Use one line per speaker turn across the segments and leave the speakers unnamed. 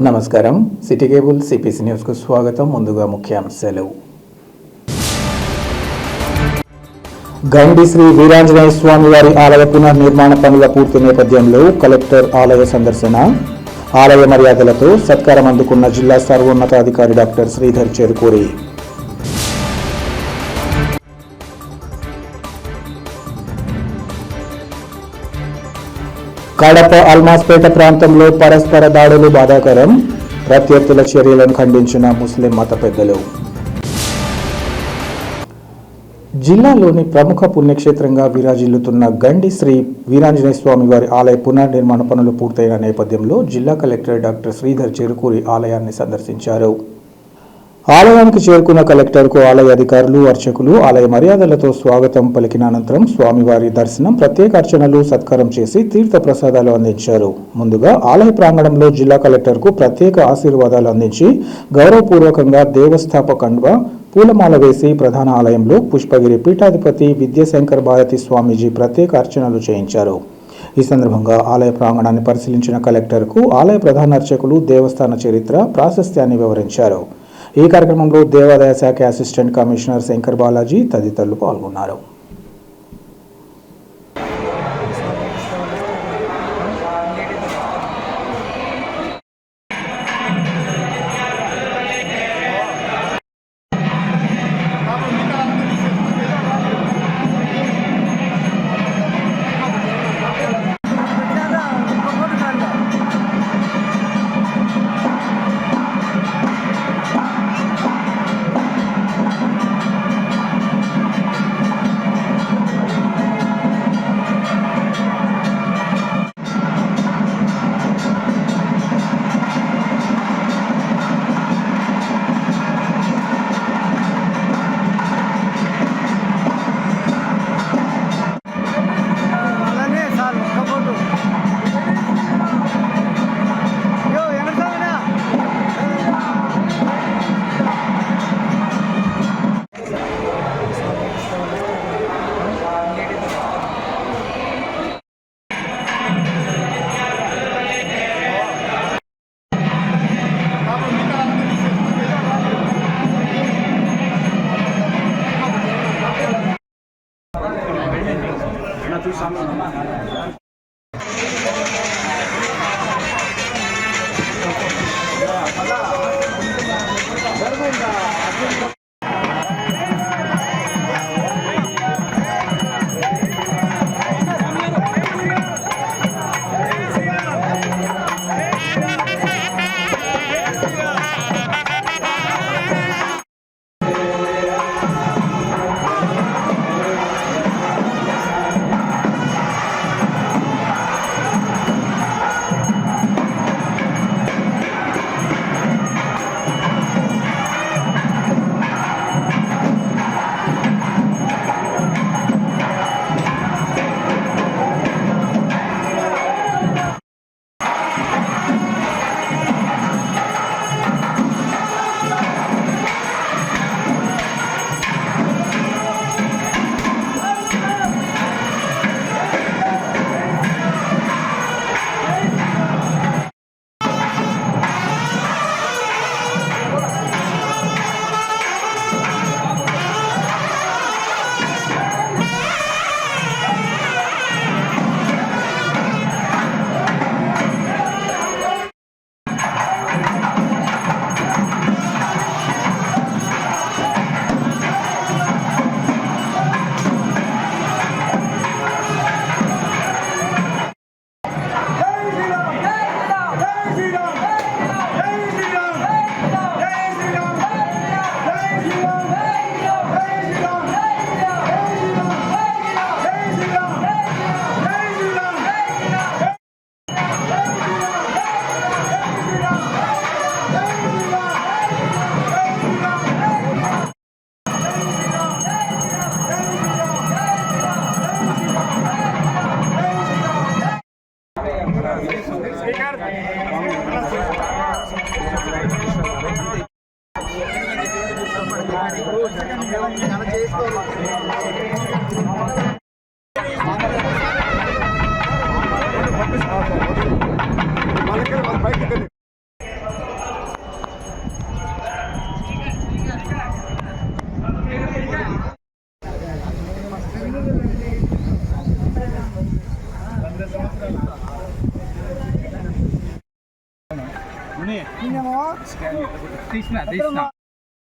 నమస్కారం. City cable CPC న్యూస్కు స్వాగతం. ముందుగా ముఖ్యాంశాలు. గండి శ్రీ వీరాంజనేయ స్వామి వారి ఆలయ పునర్నిర్మాణ పనుల పూర్తి నేపథ్యంలో కలెక్టర్ ఆలయ సందర్శన, ఆలయ మర్యాదలతో సత్కారం అందుకున్న జిల్లా సర్వోన్నతాధికారి డాక్టర్ శ్రీధర్ చెరుకూరి. కడప అల్మాస్పేట ప్రాంతంలో పరస్పర దాడులు బాధాకరం, ప్రత్యర్థుల చర్యలను ఖండించిన ముస్లిం మత పెద్దలు. జిల్లాలోని ప్రముఖ పుణ్యక్షేత్రంగా విరాజిల్లుతున్న గండి శ్రీ వీరాంజనేయ స్వామి వారి ఆలయ పునర్నిర్మాణ పనులు పూర్తయిన నేపథ్యంలో జిల్లా కలెక్టర్ డాక్టర్ శ్రీధర్ చెరుకూరి ఆలయాన్ని సందర్శించారు. ఆలయానికి చేరుకున్న కలెక్టర్కు ఆలయ అధికారులు, అర్చకులు ఆలయ మర్యాదలతో స్వాగతం పలికిన అనంతరం స్వామివారి దర్శనం, ప్రత్యేక అర్చనలు, సత్కారం చేసి తీర్థ ప్రసాదాలు అందించారు. ముందుగా ఆలయ ప్రాంగణంలో జిల్లా కలెక్టర్కు ప్రత్యేక ఆశీర్వాదాలు అందించి గౌరవపూర్వకంగా దేవస్థాపక కండువా, పూలమాల వేసి ప్రధాన ఆలయంలో పుష్పగిరి పీఠాధిపతి విద్యాశంకర్ భారతి స్వామీజీ ప్రత్యేక అర్చనలు చేయించారు. ఈ సందర్భంగా ఆలయ ప్రాంగణాన్ని పరిశీలించిన కలెక్టర్కు ఆలయ ప్రధాన అర్చకులు దేవస్థాన చరిత్ర, ప్రాశస్త్యాన్ని వివరించారు. ఈ కార్యక్రమంలో దేవాదాయ శాఖ అసిస్టెంట్ కమిషనర్ శంకర్ బాలాజీ తదితరులు పాల్గొన్నారు.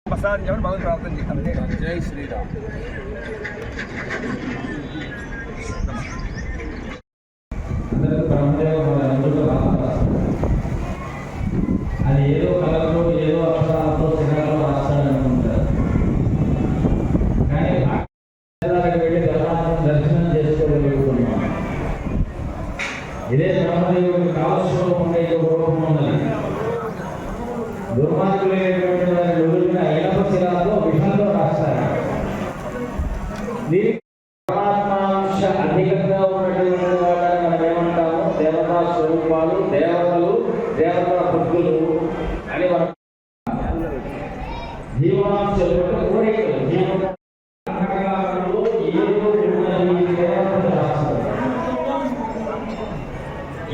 ప్రసాదించమని భగవద్ ప్రార్థన చేస్తాను. జై శ్రీరామ్.
అది ఏదో కళలో ఏదో అక్షరాలతో సినిమాలో రాస్తాడనుకుంటారు. కానీ వెళ్ళి భగవాను దర్శనం చేసుకోగలుగుతున్నాం. ఇదే బ్రహ్మదేవుడికి కావలసిన రూపం ఉన్నది. దుర్మార్గులైనటువంటి వారి రోజున ఇనప శిలాతో విషంతో రాస్తారు. దీనికి పరమాత్మాంశ అధికంగా ఉన్నటువంటి వాళ్ళని మనం ఏమంటాము? దేవతా స్వరూపాలు, దేవతలు, దేవతల భక్తులు అని మనం జీవనాంశాలు కోరికలు జీవన ఏదో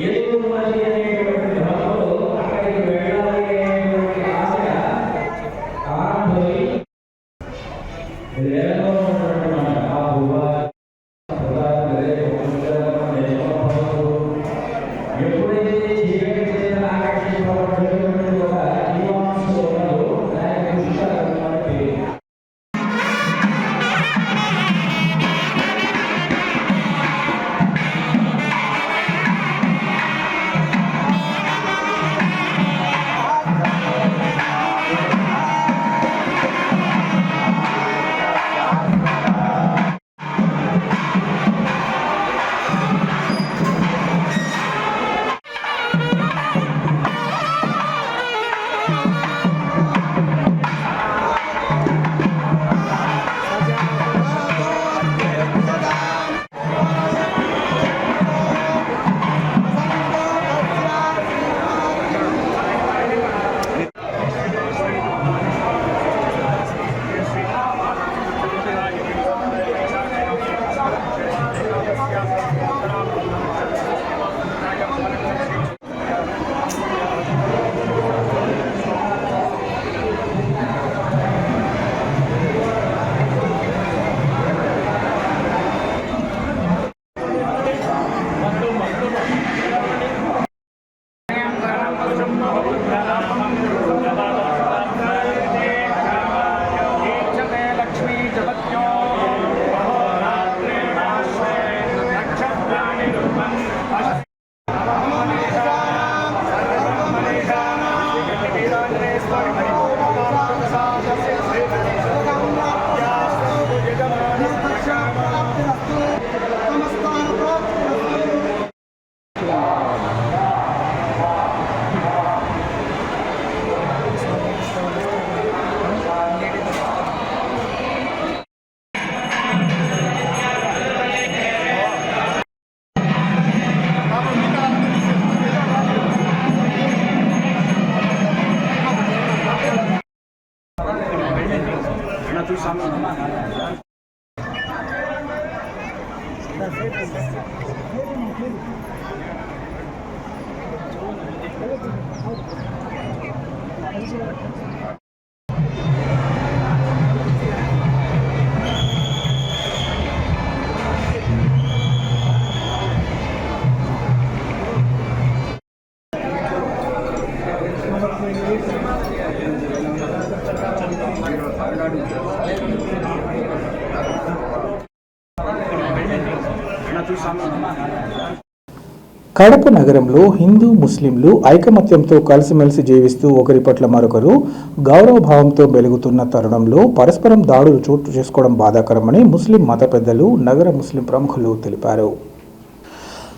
ఏదో ఉన్నది అనేటువంటి భావంలో అక్కడికి వెళ్ళాలి అనేటువంటి ఆశ ఆరంభమై వేలలో ఉన్నటువంటి మాట ఆ ఎప్పుడైతే జీవిత చేత ఆకర్షింపబడినటువంటి ఒక జీవాంశం ఉన్నదో దానికి పుష్కరం మనకి
కడప నగరంలో హిందూ ముస్లింలు ఐకమత్యంతో కలిసిమెలిసి జీవిస్తూ ఒకరి పట్ల మరొకరు గౌరవభావంతో వెలుగుతున్న తరుణంలో పరస్పరం దాడులు చోటు చేసుకోవడం బాధాకరమని ముస్లిం మత పెద్దలు, నగర ముస్లిం ప్రముఖులు తెలిపారు.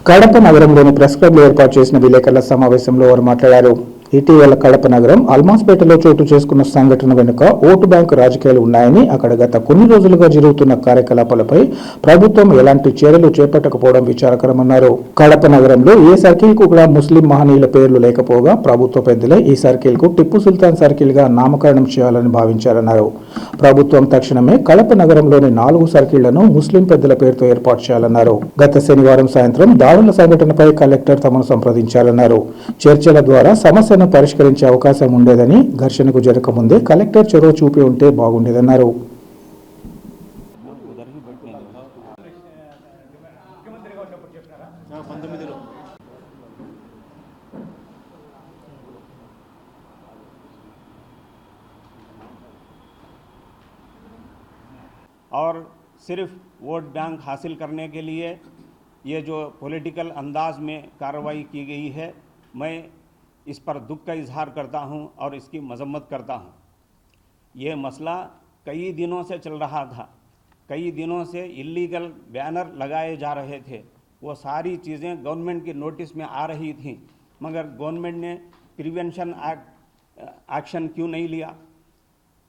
కడప నగరంలోని ప్రెస్ క్లబ్లో ఏర్పాటు చేసిన విలేకరుల సమావేశంలో వారు మాట్లాడారు. ఇటీవల కడప నగరం అల్మాస్పేటలో చోటు చేసుకున్న సంఘటన వెనుక ఓటు బ్యాంకు రాజకీయాలు ఉన్నాయని, అక్కడ గత కొన్ని రోజులుగా జరుగుతున్న కార్యకలాపాలపై ప్రభుత్వం ఎలాంటి చర్యలు చేపట్టకపోవడం విచారకరమన్నారు. కడప నగరంలో ఏ సర్కిల్ కు కూడా ముస్లిం మహనీయుల పేర్లు లేకపోగా ప్రభుత్వ పెద్దలే ఈ సర్కిల్ కు టిప్పు సుల్తాన్ సర్కిల్ గా నామకరణం చేయాలని భావించారన్నారు. ప్రభుత్వం తక్షణమే కడప నగరంలోని 4 సర్కిళ్లను ముస్లిం పెద్దల పేరుతో ఏర్పాటు చేయాలన్నారు. గత శనివారం సాయంత్రం దాడుల సంఘటనపై కలెక్టర్ తమను సంప్రదించారన్నారు. చర్చల ద్వారా సమస్య పరిష్కరించే అవకాశం ఉండేదని, ఘర్షణకు జరగకముందే కలెక్టర్ చొరవ చూపి ఉంటే బాగుండేదన్నారు.
और सिर्फ वोट बैंक हासिल करने के लिए ये जो पॉलिटिकल अंदाज में कार्रवाई की गई है, मैं इस पर दुख का इजहार करता हूं और इसकी मजम्मत करता हूं। ये मसला कई दिनों से चल रहा था, कई दिनों से इलीगल बैनर लगाए जा रहे थे, वो सारी चीज़ें गवर्नमेंट की नोटिस में आ रही थी, मगर गवर्नमेंट ने प्रिवेंशन एक्शन क्यों नहीं लिया।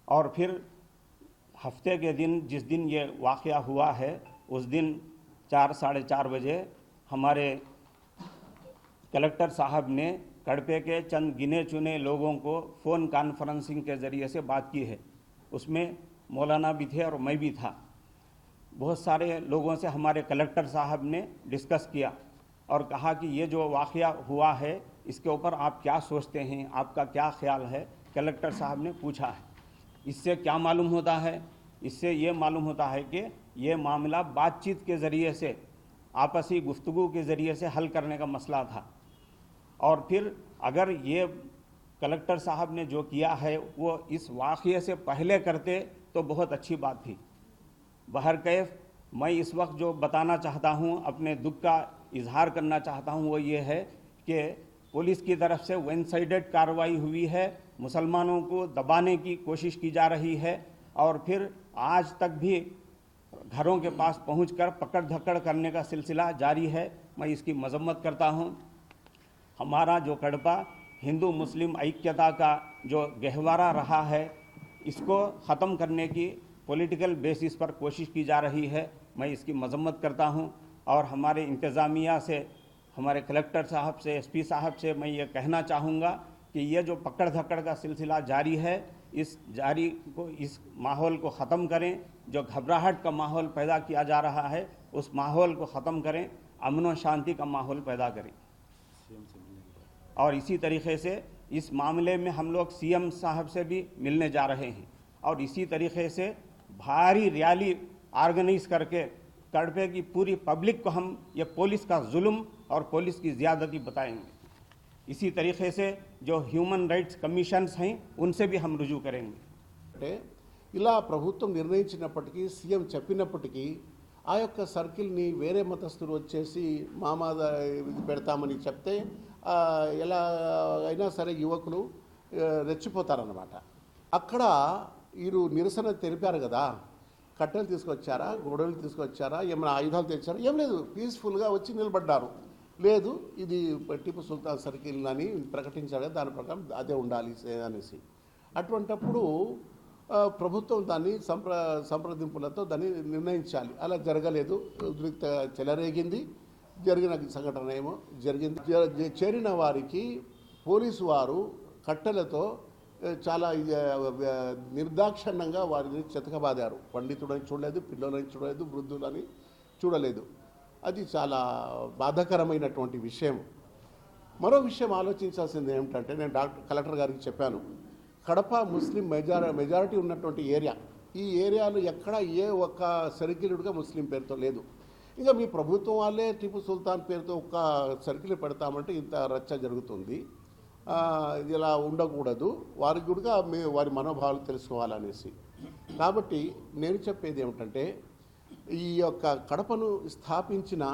और फिर हफ्ते के दिन जिस दिन ये वाक़या हुआ है, उस दिन 4 साढ़े 4 बजे हमारे कलेक्टर साहब ने कड़पे के चंद गिने चुने लोगों को फ़ोन कॉन्फ्रेंसिंग के ज़रिए से बात की है। उसमें मौलाना भी थे और मैं भी था। बहुत सारे लोगों से हमारे कलेक्टर साहब ने डिस्कस किया और कहा कि ये जो वाक़या हुआ है इसके ऊपर आप क्या सोचते हैं, आपका क्या ख्याल है। कलेक्टर साहब ने पूछा है। इससे क्या मालूम होता है? इससे ये मालूम होता है कि ये मामला बातचीत के ज़रिए से, आपसी गुफ्तगू के ज़रिए से हल करने का मसला था। और फिर अगर ये कलेक्टर साहब ने जो किया है वो इस वाक़ये से पहले करते तो बहुत अच्छी बात थी। बहरकैफ मैं इस वक्त जो बताना चाहता हूँ, अपने दुख का इजहार करना चाहता हूँ, वो ये है कि पुलिस की तरफ से वन साइडेड कार्रवाई हुई है, मुसलमानों को दबाने की कोशिश की जा रही है और फिर आज तक भी घरों के पास पहुंचकर पकड़ धक्कड़ करने का सिलसिला जारी है। मैं इसकी मजम्मत करता हूं। हमारा जो कड़पा हिंदू मुस्लिम ऐक्यता का जो गहवारा रहा है, इसको ख़त्म करने की पॉलिटिकल बेसिस पर कोशिश की जा रही है। मैं इसकी मजम्मत करता हूं और हमारे इंतज़ामिया से, हमारे कलेक्टर साहब से, एसपी साहब से मैं ये कहना चाहूँगा कि ये जो पकड़ धक्कड़ का सिलसिला जारी है, इस माहौल को ख़त्म करें। जो घबराहट का माहौल पैदा किया जा रहा है उस माहौल को ख़त्म करें, अमन व शांति का माहौल पैदा करें। और इसी तरीके से इस मामले में हम लोग सीएम साहब से भी मिलने जा रहे हैं और इसी तरीके से भारी रैली ऑर्गेनाइज करके कड़पे की पूरी पब्लिक को हम ये पुलिस का जुल्म और पुलिस की ज़्यादती बताएंगे। इसी तरीके से जो ह्यूमन राइट्स कमीशन्स हैं उनसे भी हम रुजू करेंगे।
అంటే ఇలా ప్రభుత్వం నిర్ణయించినప్పటికీ, సీఎం చెప్పినప్పటికీ ఆ యొక్క సర్కిల్ని వేరే మతస్థులు వచ్చేసి మామాద ఇది పెడతామని చెప్తే ఎలా అయినా సరే యువకులు రెచ్చిపోతారన్నమాట. అక్కడ వీరు నిరసన తెలిపారు కదా, కట్టెలు తీసుకొచ్చారా, గొడవలు తీసుకొచ్చారా, ఏమైనా ఆయుధాలు తెచ్చారా? ఏం లేదు, పీస్ఫుల్గా వచ్చి నిలబడ్డారు. లేదు, ఇది టిపు సుల్తాన్ సర్కిల్ అని ప్రకటించారు, దాని ప్రకారం అదే ఉండాలి అనేసి. అటువంటప్పుడు ప్రభుత్వం దాన్ని సంప్రదింపులతో దాన్ని నిర్ణయించాలి. అలా జరగలేదు, ఉద్రిక్త చెలరేగింది. జరిగిన సంఘటన ఏమో జరిగింది. చేరిన వారికి పోలీసు వారు కట్టెలతో చాలా నిర్దాక్షిణ్యంగా వారిని చెతకబాదారు. పండితుడని చూడలేదు, పిల్లలని చూడలేదు, వృద్ధులని చూడలేదు. అది చాలా బాధాకరమైనటువంటి విషయం. మరో విషయం ఆలోచించాల్సింది ఏమిటంటే, నేను కలెక్టర్ గారికి చెప్పాను, కడప ముస్లిం మెజారిటీ ఉన్నటువంటి ఏరియా. ఈ ఏరియాలో ఎక్కడ ఏ ఒక్క సర్కిల్గా ముస్లిం పేరుతో లేదు. ఇంకా మీ ప్రభుత్వం వాళ్ళే టిపు సుల్తాన్ పేరుతో ఒక్క సర్కిల్ పెడతామంటే ఇంత రచ్చ జరుగుతుంది. ఇలా ఉండకూడదు. వారికి కూడా వారి మనోభావాలు తెలుసుకోవాలనేసి. కాబట్టి నేను చెప్పేది ఏమిటంటే, ఈ యొక్క కడపను స్థాపించిన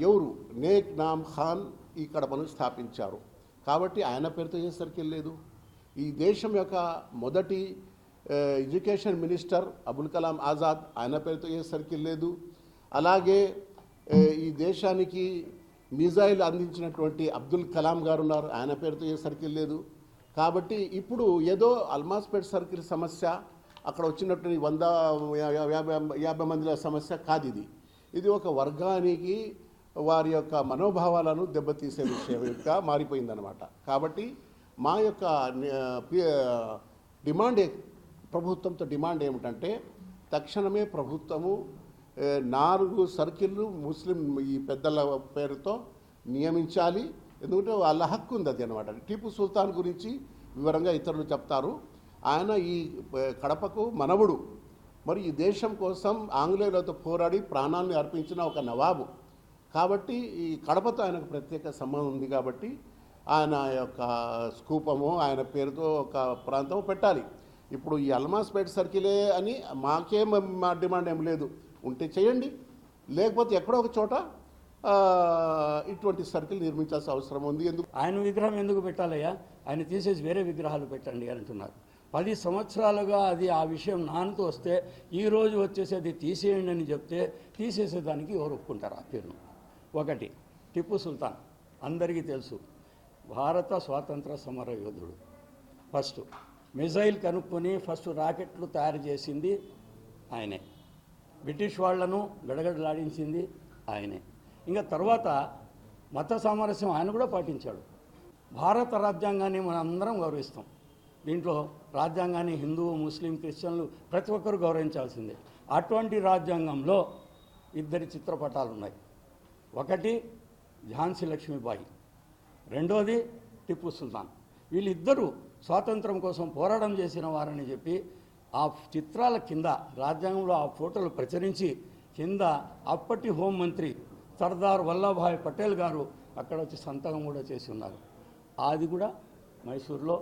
ఎవరు, నేక్ నామ్ ఖాన్ ఈ కడపను స్థాపించారు. కాబట్టి ఆయన పేరుతో ఏ సర్కిల్ లేదు. ఈ దేశం యొక్క మొదటి ఎడ్యుకేషన్ మినిస్టర్ అబుల్ కలాం ఆజాద్, ఆయన పేరుతో ఏ సర్కిల్ లేదు. అలాగే ఈ దేశానికి మిజైల్ అందించినటువంటి అబ్దుల్ కలాం గారు ఉన్నారు, ఆయన పేరుతో ఏ సర్కిల్ లేదు. కాబట్టి ఇప్పుడు ఏదో అల్మాస్పేట్ సర్కిల్ సమస్య, అక్కడ వచ్చినటువంటి 150 మందిల సమస్య కాదు. ఇది ఒక వర్గానికి వారి యొక్క మనోభావాలను దెబ్బతీసే విషయంగా మారిపోయిందన్నమాట. కాబట్టి మా యొక్క డిమాండ్, ప్రభుత్వంతో డిమాండ్ ఏమిటంటే, తక్షణమే ప్రభుత్వము 4 సర్కిళ్ళు ముస్లిం ఈ పెద్దల పేరుతో నియమించాలి. ఎందుకంటే వాళ్ళ హక్కు ఉంది అది అనమాట. టిపు సుల్తాన్ గురించి వివరంగా ఇతరులు చెప్తారు. ఆయన ఈ కడపకు మనవడు. మరి ఈ దేశం కోసం ఆంగ్లేయులతో పోరాడి ప్రాణాన్ని అర్పించిన ఒక నవాబు. కాబట్టి ఈ కడపతో ఆయనకు ప్రత్యేక సంబంధం ఉంది. కాబట్టి ఆయన యొక్క స్థూపము ఆయన పేరుతో ఒక ప్రాంతం పెట్టాలి. ఇప్పుడు ఈ అల్మాస్పేట సర్కిలే అని మా డిమాండ్ ఏం లేదు, ఉంటే చేయండి, లేకపోతే ఎక్కడో ఒక చోట ఇటువంటి సర్కిల్ నిర్మించాల్సిన అవసరం ఉంది. ఎందుకు
ఆయన విగ్రహం ఎందుకు పెట్టాలయ్యా, ఆయన తీసేసి వేరే విగ్రహాలు పెట్టండి అంటున్నారు. 10 సంవత్సరాలుగా అది ఆ విషయం నానుతూ వస్తే ఈరోజు వచ్చేసి అది తీసేయండి అని చెప్తే తీసేసేదానికి ఎవరు ఒప్పుకుంటారు ఆ పేరును? ఒకటి, టిప్పు సుల్తాన్ అందరికీ తెలుసు, భారత స్వాతంత్ర సమర యోధుడు. ఫస్ట్ మిజైల్ కనుక్కొని ఫస్ట్ రాకెట్లు తయారు చేసింది ఆయనే, బ్రిటిష్ వాళ్లను గడగడలాడించింది ఆయనే. ఇంకా తర్వాత మత సామరస్యం ఆయన కూడా పాటించాడు. భారత రాజ్యాంగాన్ని మనం అందరం గౌరవిస్తాం. దీంట్లో రాజ్యాంగాన్ని హిందూ, ముస్లిం, క్రిస్టియన్లు ప్రతి ఒక్కరు గౌరవించాల్సిందే. అటువంటి రాజ్యాంగంలో 2 చిత్రపటాలు ఉన్నాయి. ఒకటి ఝాన్సీ లక్ష్మీబాయి, రెండోది టిప్పు సుల్తాన్. వీళ్ళిద్దరూ స్వాతంత్రం కోసం పోరాటం చేసిన వారని చెప్పి ఆ చిత్రాల కింద రాజ్యాంగంలో ఆ ఫోటోలు ప్రచురించి కింద అప్పటి హోంమంత్రి సర్దార్ వల్లభాయ్ పటేల్ గారు అక్కడ వచ్చి సంతకం కూడా చేసి ఉన్నారు. అది కూడా మైసూర్లో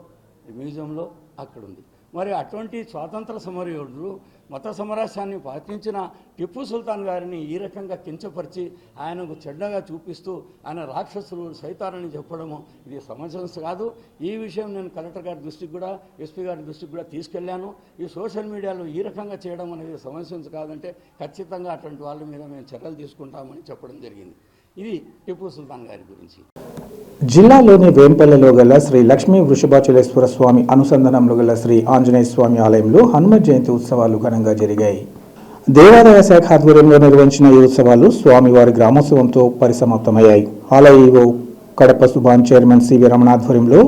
మ్యూజియంలో అక్కడ ఉంది. మరి అటువంటి స్వాతంత్ర సమరయోధులు మత సమరస్యాన్ని పాటించిన టిప్పు సుల్తాన్ గారిని ఈ రకంగా కించపరిచి ఆయనకు చెడ్డగా చూపిస్తూ ఆయన రాక్షసులు సైతారని చెప్పడము ఇది సమంజసం కాదు. ఈ విషయం నేను కలెక్టర్ గారి దృష్టికి కూడా, ఎస్పీ గారి దృష్టికి కూడా తీసుకెళ్లాను. ఈ సోషల్ మీడియాలో ఈ రకంగా చేయడం అనేది సమంజసం కాదంటే ఖచ్చితంగా అటువంటి వాళ్ళ మీద మేము చర్యలు తీసుకుంటామని చెప్పడం జరిగింది. ఇది టిప్పు సుల్తాన్ గారి గురించి.
జిల్లాలోని వేంపల్లెలో గల శ్రీ లక్ష్మీ వృషభాచలేశ్వర స్వామి అనుసంధానంలో గల శ్రీ ఆంజనేయ స్వామి ఆలయంలో హనుమ జయంతి ఉత్సవాలు ఘనంగా జరిగాయి. దేవాదాయ శాఖ ఆధ్వర్యంలో నిర్వహించిన ఈ ఉత్సవాలు స్వామివారి గ్రామోత్సవంతో పరిసమాప్తమయ్యాయి. ఆలయ EO Kadapa Subhan, chairman C రమణ ఆధ్వర్యంలో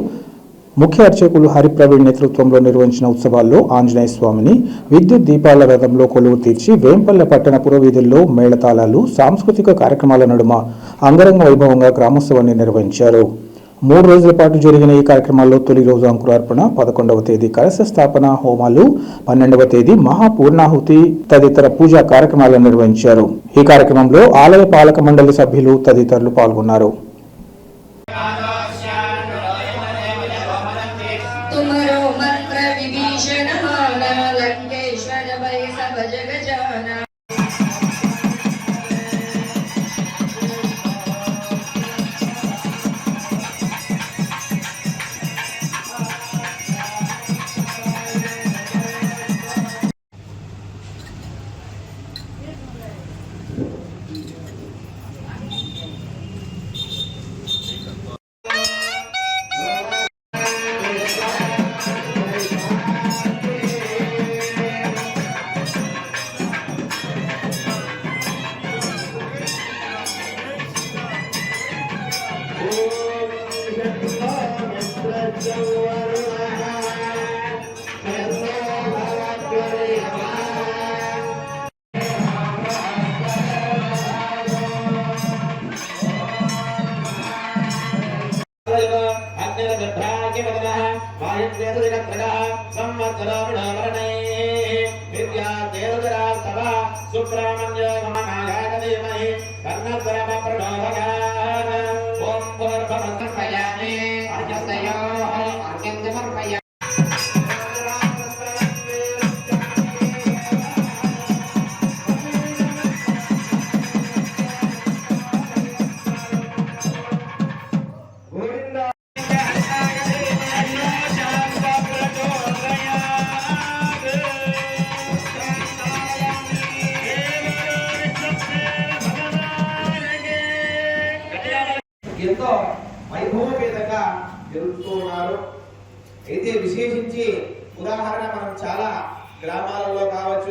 ముఖ్య అర్చకులు హరిప్రవీణ్ నేతృత్వంలో నిర్వహించిన ఉత్సవాల్లో ఆంజనేయ స్వామిని విద్యుత్ దీపాల రథంలో కొలువు తీర్చి వేంపల్లె పట్టణ పురవీధుల్లో మేళతాళాలు, సాంస్కృతిక కార్యక్రమాల నడుమ అంగరంగ వైభవంగా గ్రామోత్సవాన్ని నిర్వహించారు. 3 రోజుల పాటు జరిగిన ఈ కార్యక్రమాల్లో తొలి రోజు అంకురార్పణ, 11వ తేదీ కలశ స్థాపన హోమాలు, 12వ తేదీ మహాపూర్ణాహుతి తదితర పూజా కార్యక్రమాలను నిర్వహించారు. ఈ కార్యక్రమంలో ఆలయ పాలక మండలి సభ్యులు తదితరులు పాల్గొన్నారు.
ఎంతో వైభవపేతంగా జరుగుతూ ఉన్నారు. అయితే విశేషించి ఉదాహరణ మనం చాలా గ్రామాలలో కావచ్చు,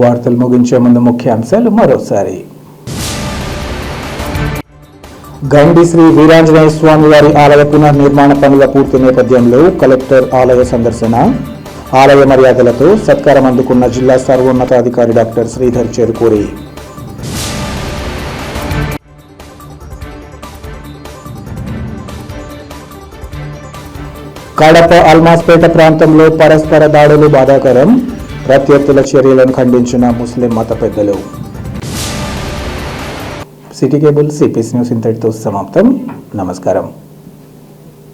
వార్తలు ముగించే ముందు ముఖ్యాంశాలు మరోసారి. గండి శ్రీ వీరాంజనేయ స్వామి వారి ఆలయ పునర్నిర్మాణ పనుల పూర్తి నేపథ్యంలో కలెక్టర్ ఆలయ సందర్శన, ఆలయ మర్యాదలతో సత్కారం అందుకున్న జిల్లా సర్వోన్నతాధికారి డాక్టర్ శ్రీధర్ చెరుకూరి. కడప అల్మాస్పేట ప్రాంతంలో పరస్పర దాడులు బాధాకరం, ప్రత్యర్థుల చర్యలను ఖండించిన ముస్లిం మత పెద్దలు. సిటీ కేబుల్ సిపిఎస్ న్యూస్ ఇంతటితో సమాప్తం. నమస్కారం.